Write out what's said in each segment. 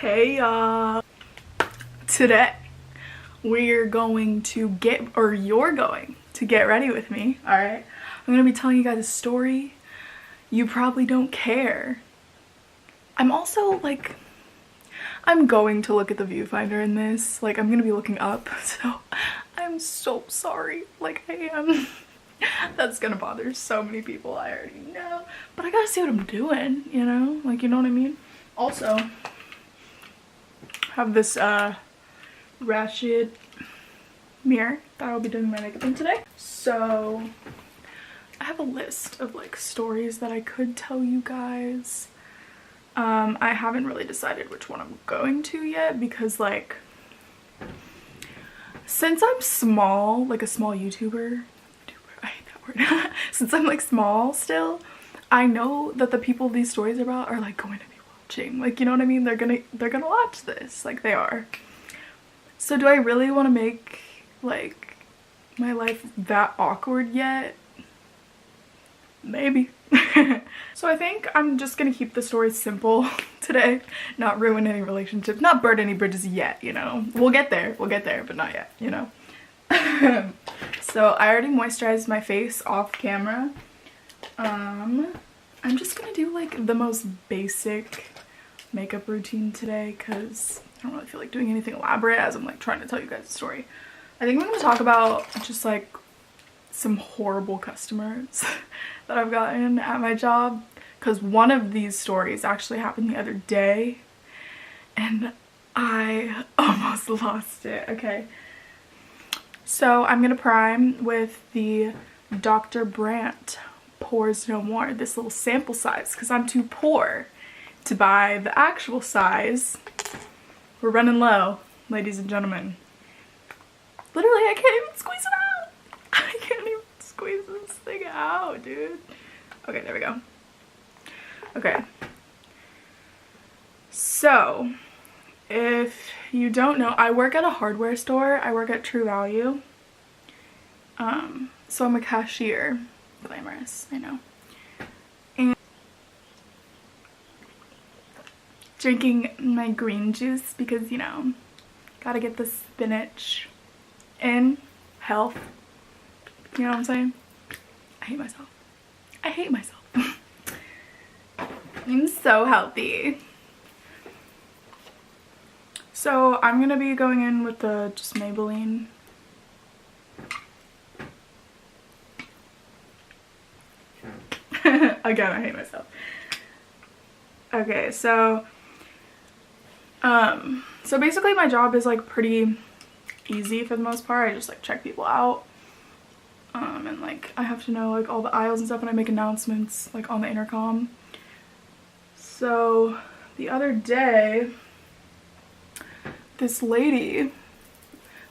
Hey y'all. Today we're going to you're going to get ready with me, alright? I'm gonna be telling you guys a story you probably don't care. I'm also like, I'm going to look at the viewfinder in this. Like, I'm gonna be looking up, so I'm so sorry. Like, I am. That's gonna bother so many people, I already know. But I gotta see what I'm doing, you know? Like, you know what I mean? Also, have this ratchet mirror that I'll be doing my makeup in today. So I have a list of like stories that I could tell you guys. I haven't really decided which one I'm going to yet because like since I'm small, like a small YouTuber, I hate that word. Since I'm like small still, I know that the people these stories are about are like going to be watching. Like, you know what I mean? They're gonna watch this. Like, they are. So do I really want to make like my life that awkward yet? Maybe. So I think I'm just gonna keep the story simple today, not ruin any relationships, not burn any bridges yet, you know. We'll get there, but not yet, you know. So I already moisturized my face off camera. I'm just gonna do like the most basic makeup routine today because I don't really feel like doing anything elaborate as I'm like trying to tell you guys a story. I think I'm gonna talk about just like some horrible customers that I've gotten at my job, because one of these stories actually happened the other day and I almost lost it. Okay, so I'm gonna prime with the Dr. Brandt Pores No More, this little sample size, because I'm too poor to buy the actual size. We're running low, ladies and gentlemen. Literally, I can't even squeeze it out. I can't even squeeze this thing out, dude. Okay, there we go. Okay. So, if you don't know, I work at a hardware store. I work at True Value. So I'm a cashier. Glamorous, I know. And drinking my green juice because, you know, gotta get the spinach in. Health. You know what I'm saying? I hate myself. I hate myself. I'm so healthy. So I'm gonna be going in with the just Maybelline. Again, I hate myself. Okay, so basically my job is like pretty easy for the most part. I just like check people out. And like I have to know like all the aisles and stuff, and I make announcements like on the intercom. So the other day, this lady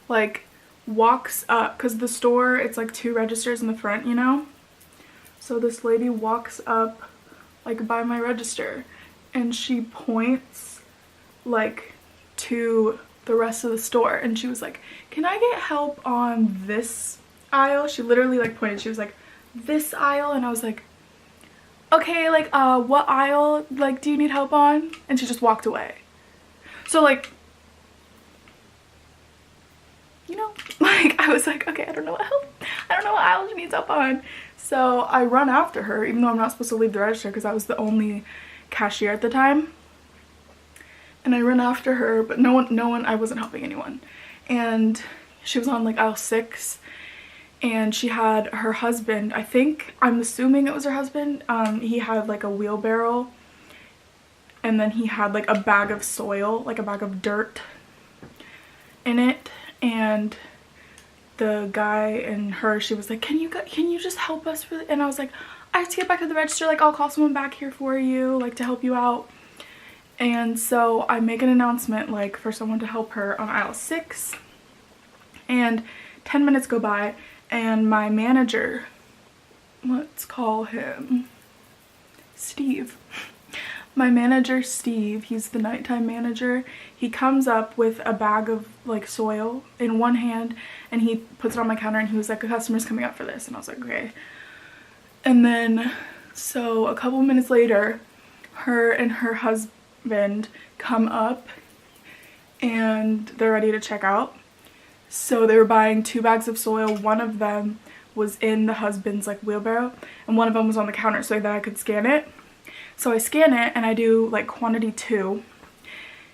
like walks up, because the store, it's like 2 registers in the front, you know? So this lady walks up like by my register and she points like to the rest of the store and she was like, "Can I get help on this aisle?" She literally like pointed, she was like, "This aisle," and I was like, "Okay, like what aisle like do you need help on?" And she just walked away. So like, you know, like I was like, okay, I don't know what aisle she needs help on. So I run after her, even though I'm not supposed to leave the register because I was the only cashier at the time. And I run after her, but no one, I wasn't helping anyone. And she was on like aisle 6 and she had her husband, I'm assuming it was her husband, he had like a wheelbarrow and then he had like a bag of soil, like a bag of dirt in it. And the guy and her, she was like, can you just help us really? And I was like, I have to get back to the register, like I'll call someone back here for you, like to help you out. And so I make an announcement like for someone to help her on aisle 6, and 10 minutes go by and my manager, let's call him Steve. My manager, Steve, he's the nighttime manager. He comes up with a bag of like soil in one hand and he puts it on my counter and he was like, "A customer's coming up for this." And I was like, okay. And then, so a couple minutes later, her and her husband come up and they're ready to check out. So they were buying 2 bags of soil. One of them was in the husband's like wheelbarrow and one of them was on the counter so that I could scan it. So I scan it and I do like quantity 2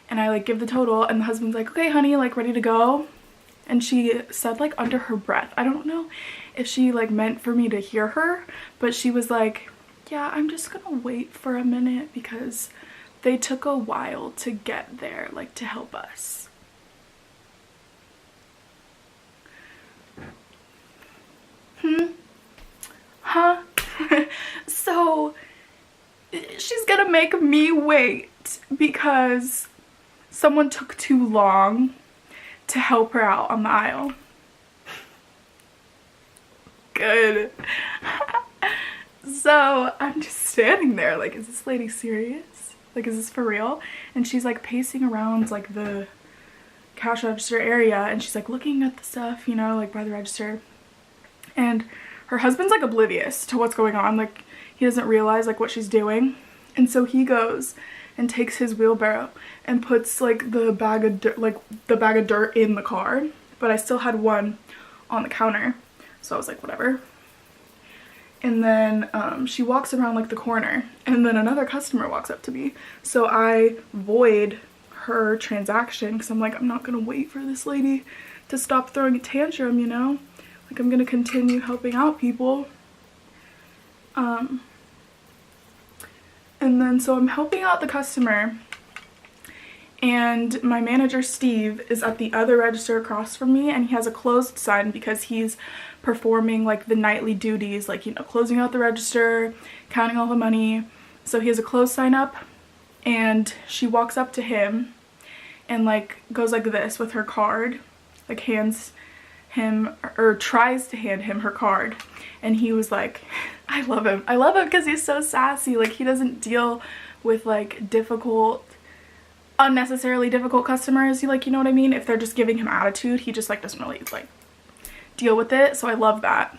and I like give the total and the husband's like, okay honey, like ready to go. And she said like under her breath, I don't know if she like meant for me to hear her, but she was like, yeah, I'm just gonna wait for a minute because they took a while to get there, like to help us. Huh? So she's gonna make me wait because someone took too long to help her out on the aisle. Good. So I'm just standing there like, is this lady serious? Like, is this for real? And she's like pacing around like the cash register area and she's like looking at the stuff, you know, like by the register. And her husband's like oblivious to what's going on. Like he doesn't realize like what she's doing. And so he goes and takes his wheelbarrow and puts like the bag of dirt in the car. But I still had one on the counter. So I was like, whatever. And then she walks around like the corner and then another customer walks up to me. So I void her transaction because I'm like, I'm not gonna wait for this lady to stop throwing a tantrum, you know? Like I'm gonna continue helping out people. And then so I'm helping out the customer and my manager Steve is at the other register across from me and he has a closed sign because he's performing like the nightly duties, like, you know, closing out the register, counting all the money. So he has a closed sign up and she walks up to him and like goes like this with her card, like hands him or tries to hand him her card. And he was like, I love him because he's so sassy. Like he doesn't deal with like unnecessarily difficult customers. He, like, you know what I mean? If they're just giving him attitude, he just like doesn't really like deal with it. So I love that.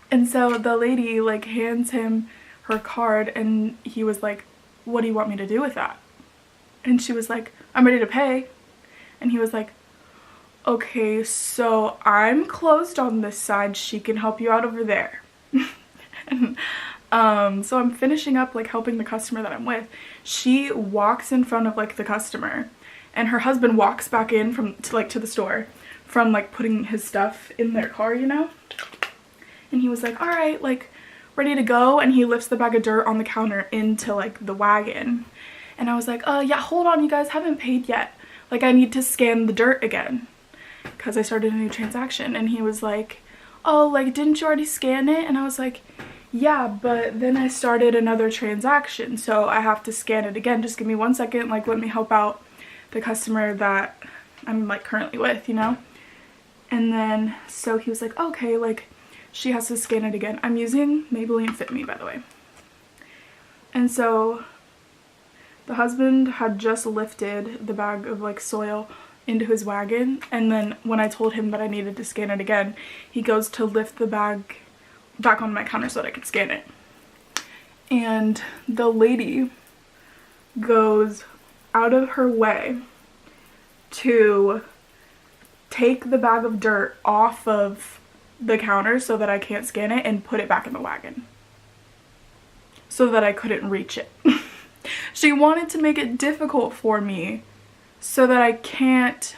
And so the lady like hands him her card and he was like, what do you want me to do with that? And she was like, I'm ready to pay. And he was like, okay, so I'm closed on this side, she can help you out over there. And so I'm finishing up like helping the customer that I'm with. She walks in front of like the customer and her husband walks back in to the store from like putting his stuff in their car, you know? And he was like, all right, like ready to go. And he lifts the bag of dirt on the counter into like the wagon. And I was like, yeah, hold on, you guys haven't paid yet. Like I need to scan the dirt again because I started a new transaction. And he was like, oh, like didn't you already scan it? And I was like, yeah, but then I started another transaction, so I have to scan it again. Just give me 1 second, like let me help out the customer that I'm like currently with, you know? And then so he was like, okay, like she has to scan it again. I'm using Maybelline Fit Me, by the way. And so the husband had just lifted the bag of like soil into his wagon, and then when I told him that I needed to scan it again, he goes to lift the bag back on my counter so that I could scan it. And the lady goes out of her way to take the bag of dirt off of the counter so that I can't scan it and put it back in the wagon so that I couldn't reach it. She wanted to make it difficult for me so that I can't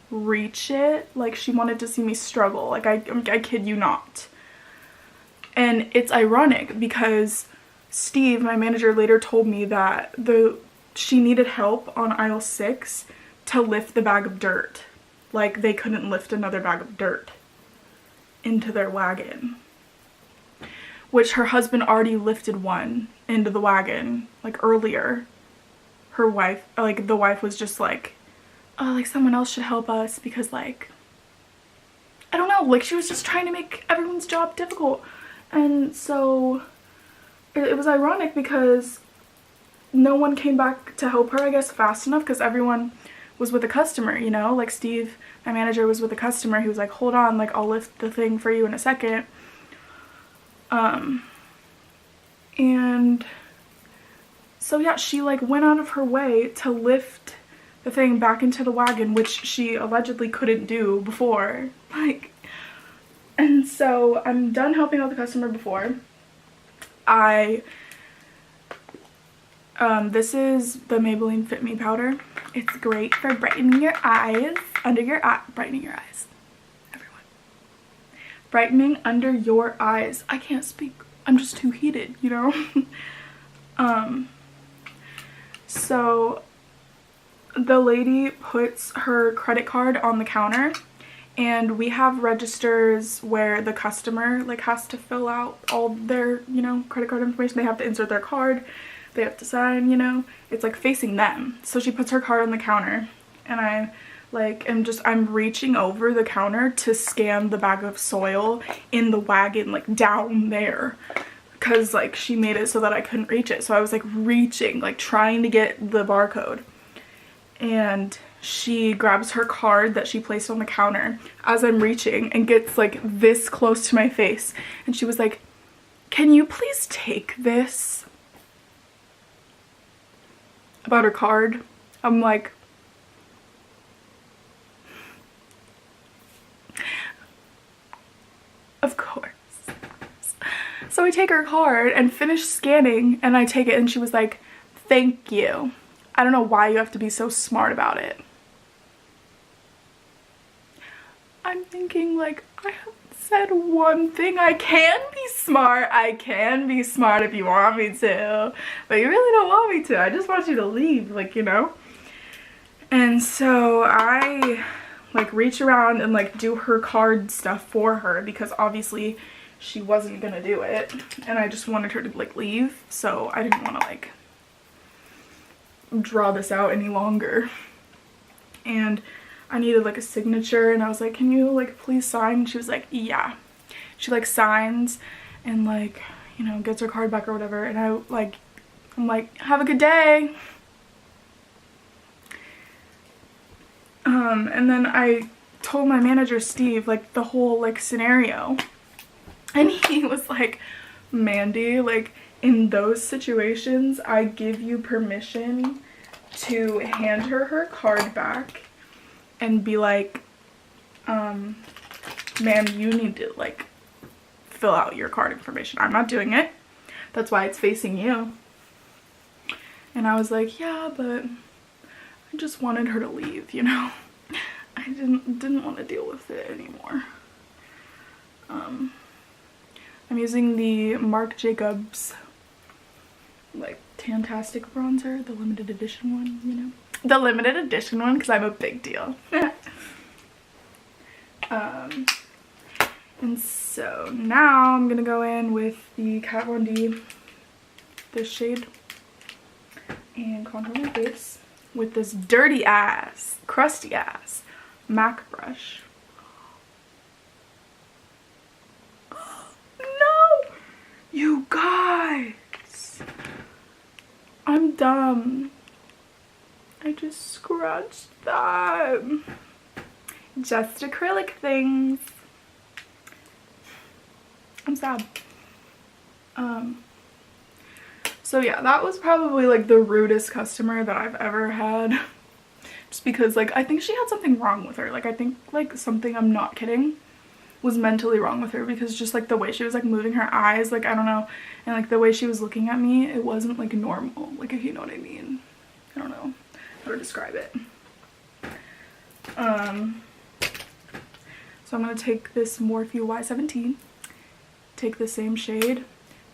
reach it. Like she wanted to see me struggle. Like I kid you not. And it's ironic because Steve, my manager, later told me that she needed help on aisle 6 to lift the bag of dirt. Like they couldn't lift another bag of dirt into their wagon, which her husband already lifted one into the wagon like earlier. Her wife, like the wife was just like, oh, like someone else should help us because like, I don't know, like she was just trying to make everyone's job difficult. And so it was ironic because no one came back to help her, I guess, fast enough because everyone was with a customer, you know? Like Steve, my manager, was with a customer. He was like, hold on, like I'll lift the thing for you in a second. And So yeah, she like went out of her way to lift the thing back into the wagon, which she allegedly couldn't do before. Like, and so I'm done helping out the customer before. This is the Maybelline Fit Me powder. It's great for brightening your eyes, under your eye, brightening your eyes, everyone. Brightening under your eyes. I can't speak. I'm just too heated, you know? So the lady puts her credit card on the counter, and we have registers where the customer like has to fill out all their, you know, credit card information. They have to insert their card, they have to sign, you know, it's like facing them. So she puts her card on the counter, and I like I'm reaching over the counter to scan the bag of soil in the wagon, like down there, because like she made it so that I couldn't reach it. So I was like reaching, like trying to get the barcode, and she grabs her card that she placed on the counter as I'm reaching and gets like this close to my face, and she was like, "Can you please take this?" About her card. I'm like, of course. So I take her card and finish scanning, and I take it, and she was like, "Thank you. I don't know why you have to be so smart about it." I'm thinking, like, I haven't said one thing. I can be smart. I can be smart if you want me to, but you really don't want me to. I just want you to leave, like, you know? And so I like reach around and like do her card stuff for her, because obviously she wasn't gonna do it, and I just wanted her to like leave, so I didn't want to like draw this out any longer. And I needed like a signature, and I was like, "Can you like please sign?" And she was like, "Yeah." She like signs and like, you know, gets her card back or whatever, and I'm like, "Have a good day." And then I told my manager Steve like the whole like scenario, and he was like, "Mandy, like in those situations I give you permission to hand her card back and be like, ma'am, you need to like fill out your card information. I'm not doing it. That's why it's facing you." And I was like, "Yeah, but I just wanted her to leave, you know? I didn't want to deal with it anymore." I'm using the Marc Jacobs like Tantastic bronzer, the limited edition one, you know? The limited edition one, because I'm a big deal. And so now I'm gonna go in with the Kat Von D, this shade, and contour my face with this dirty ass, crusty ass MAC brush. No! You guys! I'm dumb. I just scratched that. Just acrylic things. I'm sad. So yeah, that was probably like the rudest customer that I've ever had. Just because like I think she had something wrong with her. Like I think like something, I'm not kidding, was mentally wrong with her, because just like the way she was like moving her eyes, like I don't know, and like the way she was looking at me, it wasn't like normal, like if you know what I mean. I don't know how to describe it. So I'm gonna take this Morphe Y17, take the same shade,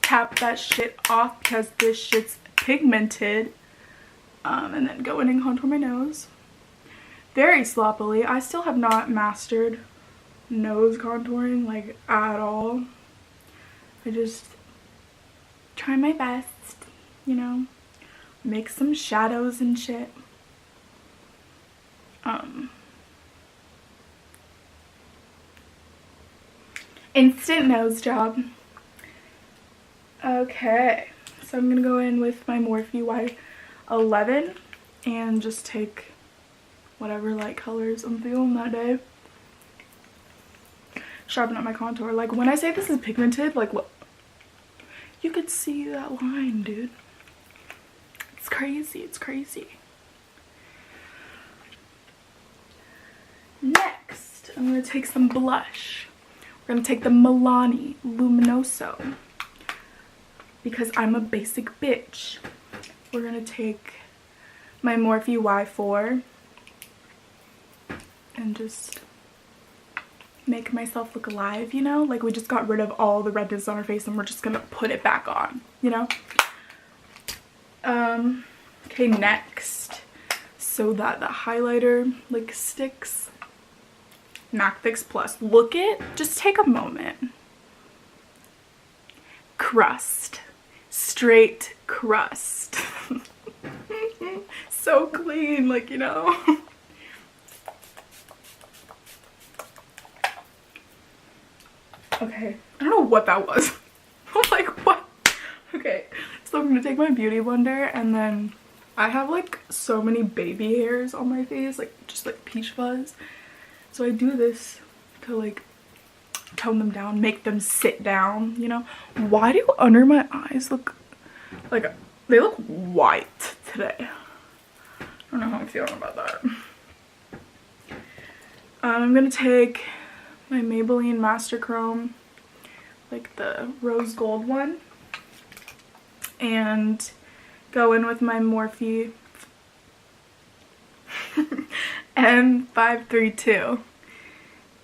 tap that shit off because this shit's pigmented, and then go in and contour my nose very sloppily. I still have not mastered nose contouring like at all. I just try my best, you know, make some shadows and shit. Instant nose job. Okay, so I'm gonna go in with my Morphe Y11 and just take whatever light colors I'm feeling that day. Sharpen up my contour. Like when I say this is pigmented, like look, you could see that line, dude. crazy. It's crazy. Next, I'm going to take some blush. We're going to take the Milani Luminoso because I'm a basic bitch. We're going to take my Morphe Y4 and just make myself look alive, you know? Like we just got rid of all the redness on our face and we're just gonna put it back on, you know? Okay, next, so that the highlighter like sticks, MAC Fix Plus. Look it, just take a moment. Crust, straight crust. So clean, like, you know? Okay, I don't know what that was. I'm like, what? Okay, so I'm gonna take my Beauty Blender, and then I have like so many baby hairs on my face, like just like peach fuzz. So I do this to like tone them down, make them sit down, you know? Why do under my eyes look like, they look white today? I don't know how I'm feeling about that. I'm gonna take my Maybelline Master Chrome, like the rose gold one, and go in with my Morphe M532.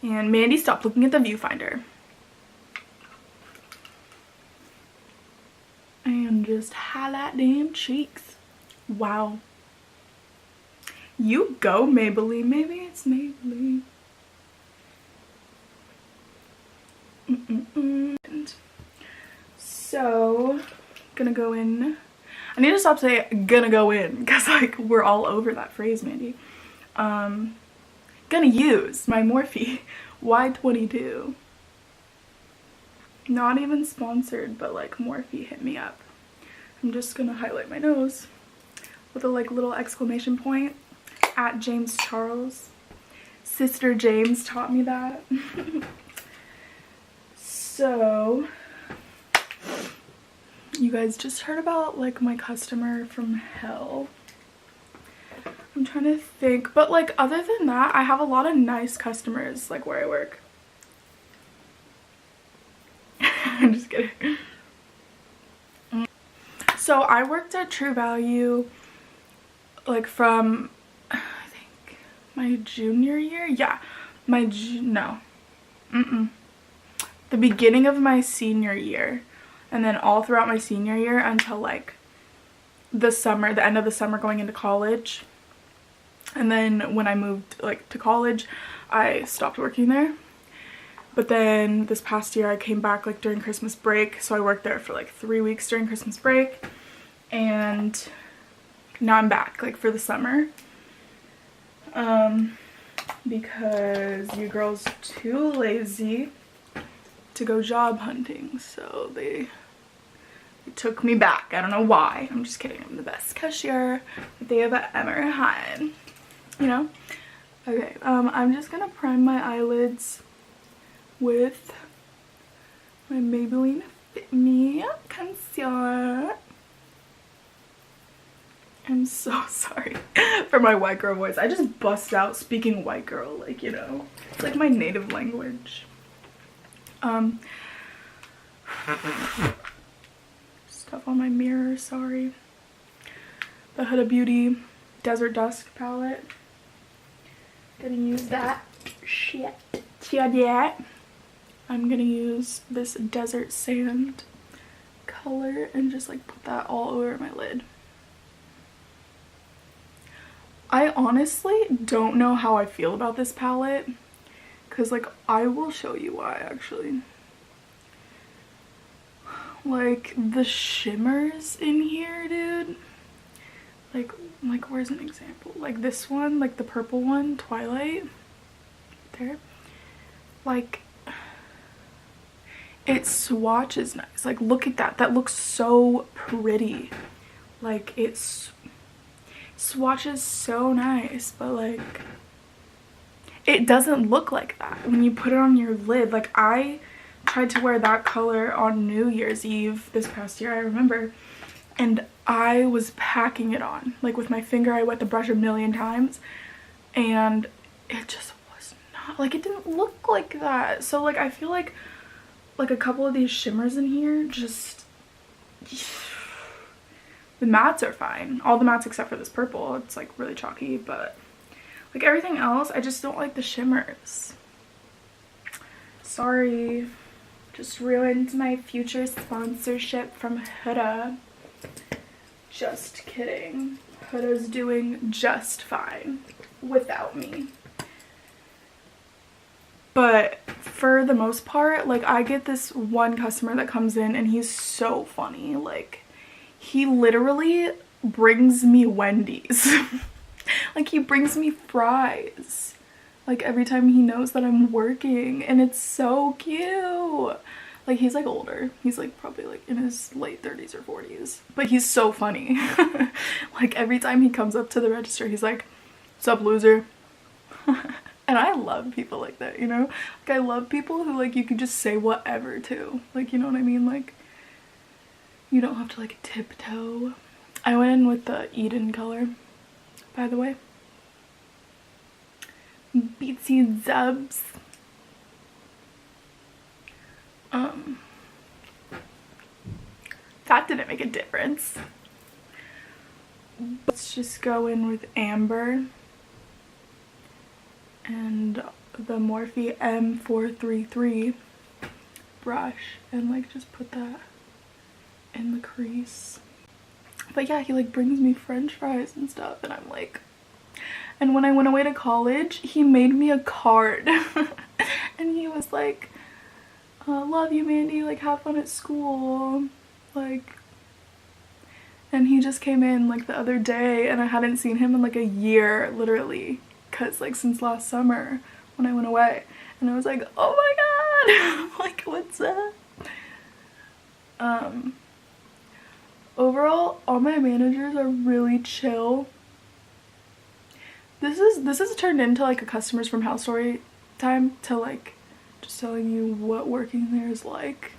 And Mandy, stop looking at the viewfinder. And just highlight them cheeks. Wow. You go, Maybelline. Maybe it's Maybelline. So, gonna go in. I need to stop saying gonna go in because like we're all over that phrase, Mandy. Gonna use my Morphe Y22. Not even sponsored, but like Morphe hit me up. I'm just gonna highlight my nose with a like little exclamation point at James Charles. Sister James taught me that. So, you guys just heard about like my customer from hell. I'm trying to think, but like other than that, I have a lot of nice customers like where I work. I'm just kidding. So I worked at True Value like from I think my junior year. Yeah, the beginning of my senior year, and then all throughout my senior year until like the summer, the end of the summer going into college. And then when I moved like to college, I stopped working there. But then this past year I came back like during Christmas break, so I worked there for like 3 weeks during Christmas break, and now I'm back like for the summer. Because you girls too lazy to go job hunting, so they took me back. I don't know why. I'm just kidding. I'm the best cashier that they ever had, you know? Okay, I'm just gonna prime my eyelids with my Maybelline Fit Me concealer. I'm so sorry for my white girl voice. I just bust out speaking white girl, like, you know, it's like my native language. Stuff on my mirror, sorry. The Huda Beauty Desert Dusk palette. Gonna use that shit. Yeah. I'm gonna use this Desert Sand color and just like put that all over my lid. I honestly don't know how I feel about this palette, because like I will show you why actually. Like the shimmers in here, dude. Like where's an example? Like this one, like the purple one, Twilight. There. Like it swatches nice. Like look at that. That looks so pretty. Like it's swatches so nice, but like it doesn't look like that when you put it on your lid. Like I tried to wear that color on New Year's Eve this past year, I remember, and I was packing it on. Like with my finger, I wet the brush a million times and it just was not, like it didn't look like that. So like I feel like a couple of these shimmers in here just, the mattes are fine. All the mattes except for this purple. It's like really chalky, but like everything else, I just don't like the shimmers. Sorry. Just ruined my future sponsorship from Huda. Just kidding. Huda's doing just fine without me. But for the most part, like I get this one customer that comes in and he's so funny. Like he literally brings me Wendy's. Like he brings me fries. Like every time he knows that I'm working, and it's so cute. Like he's like older. He's like probably like in his late 30s or 40s. But he's so funny. Like every time he comes up to the register, he's like, "What's up, loser?" And I love people like that, you know? Like I love people who like you can just say whatever to. Like, you know what I mean? Like you don't have to like tiptoe. I went in with the Eden color, by the way. Beatsy Zubs. That didn't make a difference. Let's just go in with Amber and the Morphe M433 brush and like just put that in the crease. But yeah, he like brings me french fries and stuff and I'm like, and when I went away to college, he made me a card. And he was like, "Love you, Mandy, like have fun at school." Like, and he just came in like the other day and I hadn't seen him in like a year, literally, cause like since last summer when I went away. And I was like, oh my god. Like, what's up? Overall, all my managers are really chill. This is turned into like a customers from hell story time, to like just telling you what working there is like,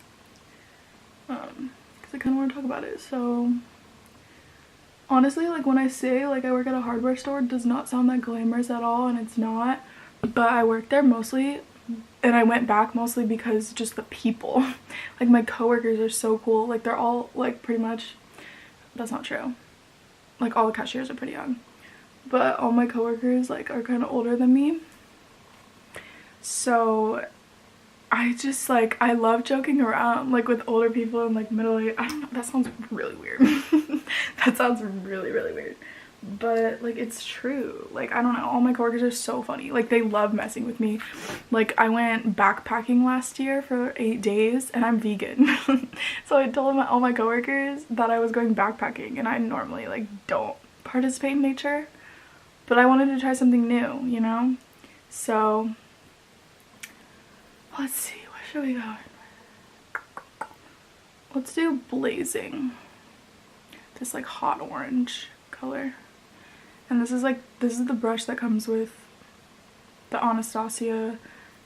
because I kind of want to talk about it. So honestly, like when I say like I work at a hardware store, it does not sound that glamorous at all, and it's not. But I work there mostly, and I went back mostly because just the people. Like my coworkers are so cool. Like they're all like pretty much, that's not true, like all the cashiers are pretty young, but all my coworkers like are kind of older than me. So I just like, I love joking around like with older people and like middle age. I don't know, that sounds really weird. That sounds really weird, but like it's true. Like I don't know, all my coworkers are so funny. Like they love messing with me. Like I went backpacking last year for 8 days and I'm vegan. So I told all my coworkers that I was going backpacking, and I normally like don't participate in nature, but I wanted to try something new, you know? So let's see, what should we go in? Let's do Blazing. This like hot orange color. And this is the brush that comes with the Anastasia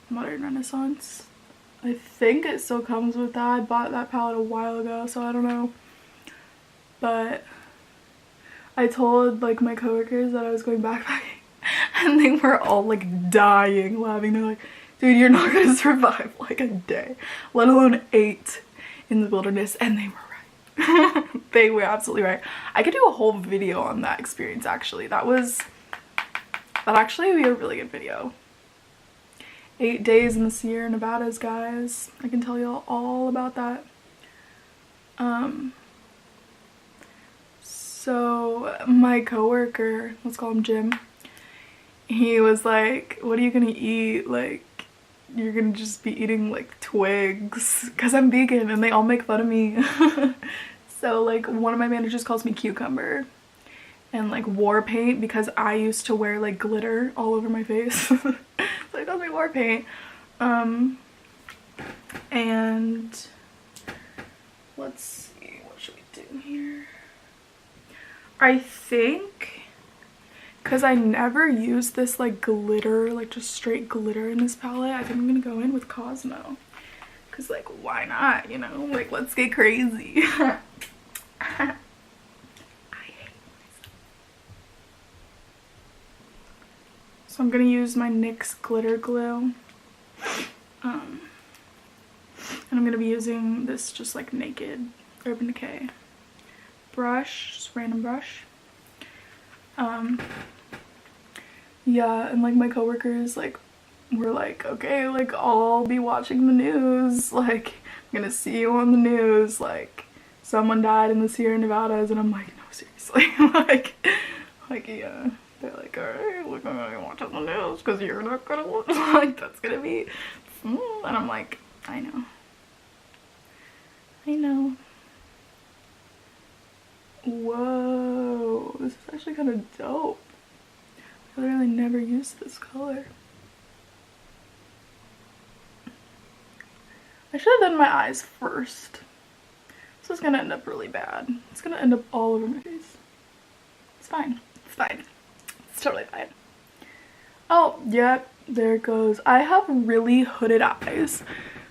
Modern Renaissance. I think it still comes with that. I bought that palette a while ago, so I don't know. But I told like my coworkers that I was going backpacking and they were all like dying laughing. They're like, "Dude, you're not gonna survive like a day, let alone 8 in the wilderness." And they were right. They were absolutely right. I could do a whole video on that experience actually. That'd actually be a really good video. 8 days in the Sierra Nevadas, guys. I can tell you all about that. So my coworker, let's call him Jim, he was like, "What are you gonna eat? Like, you're gonna just be eating like twigs," because I'm vegan and they all make fun of me. So like one of my managers calls me Cucumber and like War Paint because I used to wear like glitter all over my face. So he calls me War Paint. And let's see, what should we do here? I think, because I never use this like glitter, like just straight glitter in this palette, I think I'm gonna go in with Cosmo. Because like, why not, you know? Like, let's get crazy. So I'm gonna use my NYX glitter glue. And I'm gonna be using this just like naked Urban Decay brush, just random brush. Yeah, and like my coworkers like were like, okay, like I'll be watching the news, like I'm gonna see you on the news, like someone died in the Sierra Nevadas, and I'm like, no, seriously. like yeah, they're like, all right, we're gonna be watching the news because you're not gonna watch. Like that's gonna be and I'm like, I know. Whoa, this is actually kind of dope. I literally never used this color. I should have done my eyes first. This is gonna end up really bad. It's gonna end up all over my face. It's fine. It's fine. It's totally fine. Oh, yeah, there it goes. I have really hooded eyes.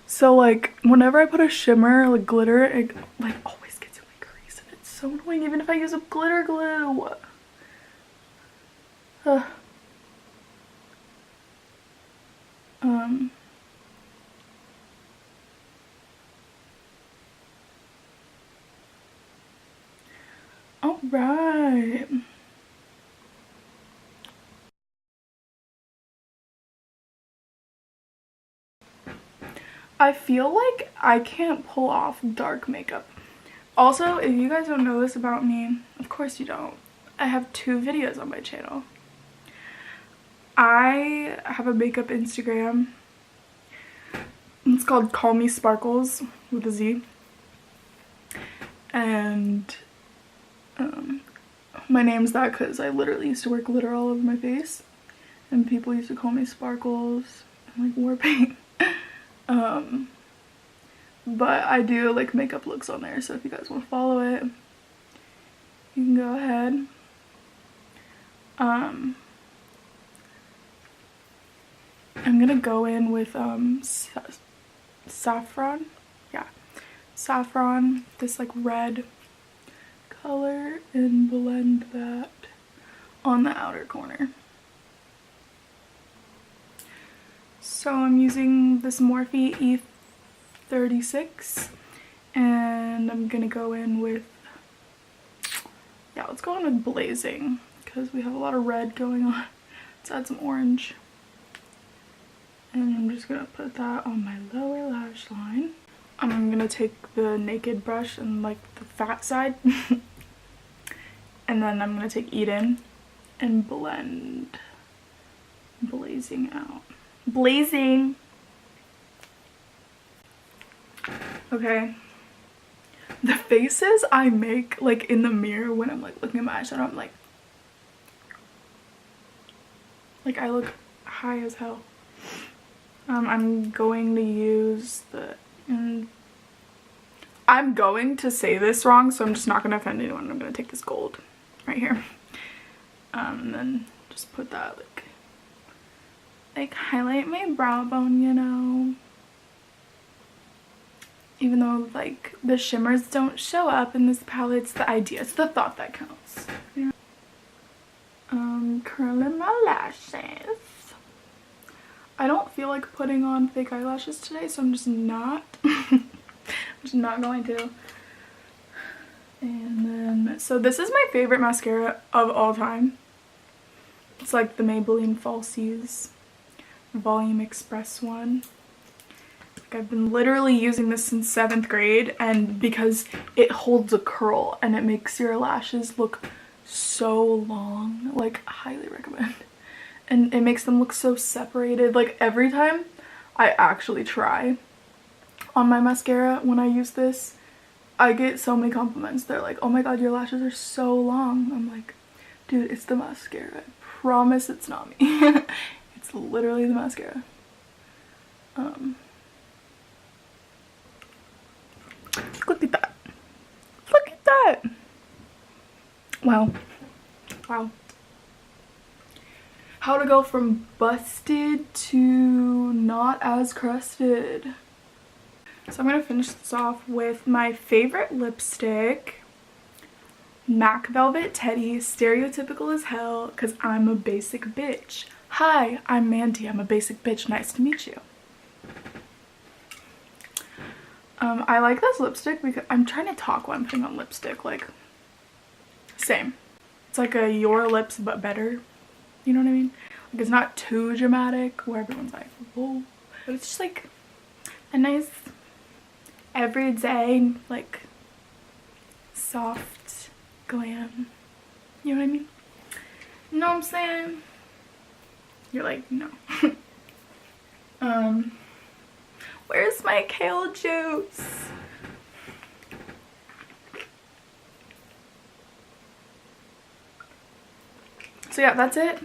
So like whenever I put a shimmer, like glitter, it like always gets in my crease, and it's so annoying even if I use a glitter glue. All right. I feel like I can't pull off dark makeup. Also, if you guys don't know this about me, of course you don't, I have 2 videos on my channel. I have a makeup Instagram. It's called Call Me Sparkles with a Z. And my name's that because I literally used to wear glitter all over my face. And people used to call me Sparkles and like war paint. But I do like makeup looks on there, so if you guys want to follow it, you can go ahead. I'm gonna go in with saffron, yeah, saffron, this like red color, and blend that on the outer corner. So I'm using this Morphe E36, and I'm gonna go in with, yeah, let's go in with Blazing because we have a lot of red going on. Let's add some orange. And I'm just gonna put that on my lower lash line. I'm gonna take the naked brush and like the fat side and then I'm gonna take Eden and blend Blazing out. Blazing! Okay. The faces I make like in the mirror when I'm like looking at my eyeshadow, I'm like I look high as hell. I'm going to use the, I'm going to say this wrong, so I'm just not going to offend anyone. I'm going to take this gold right here. And then just put that like highlight my brow bone, you know. Even though like the shimmers don't show up in this palette, it's the idea, it's the thought that counts. Yeah. Curling my lashes. I don't feel like putting on fake eyelashes today, so I'm just not. I'm just not going to. And then, so this is my favorite mascara of all time. It's like the Maybelline Falsies Volume Express one. Like I've been literally using this since 7th grade, and because it holds a curl and it makes your lashes look so long, like highly recommend. And it makes them look so separated. Like every time I actually try on my mascara when I use this, I get so many compliments. They're like, oh my god, your lashes are so long. I'm like, dude, it's the mascara. I promise it's not me. It's literally the mascara. Look at that. Look at that. Wow. Wow. How to go from busted to not as crusted. So I'm going to finish this off with my favorite lipstick, MAC Velvet Teddy, stereotypical as hell because I'm a basic bitch. Hi, I'm Mandy. I'm a basic bitch. Nice to meet you. I like this lipstick because I'm trying to talk while I'm putting on lipstick. Like, same. It's like a Your Lips but better. You know what I mean? Like, it's not too dramatic where everyone's like, whoa. But it's just like a nice everyday, like, soft glam. You know what I mean? You know what I'm saying? You're like, no. Where's my kale juice? So yeah, that's it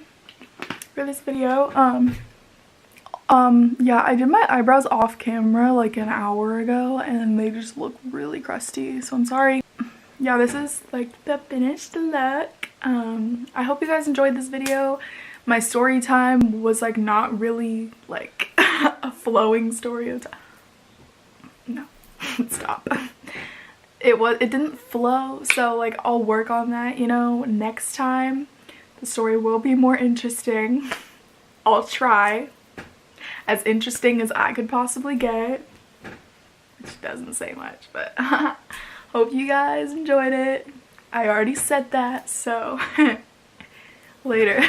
for this video. Yeah, I did my eyebrows off camera like an hour ago and they just look really crusty, so I'm sorry. Yeah, this is like the finished look. I hope you guys enjoyed this video. My story time was like not really like a flowing story of time. No, stop. It didn't flow, so like I'll work on that, you know, next time. The story will be more interesting. I'll try. As interesting as I could possibly get. Which doesn't say much, but hope you guys enjoyed it. I already said that, so later.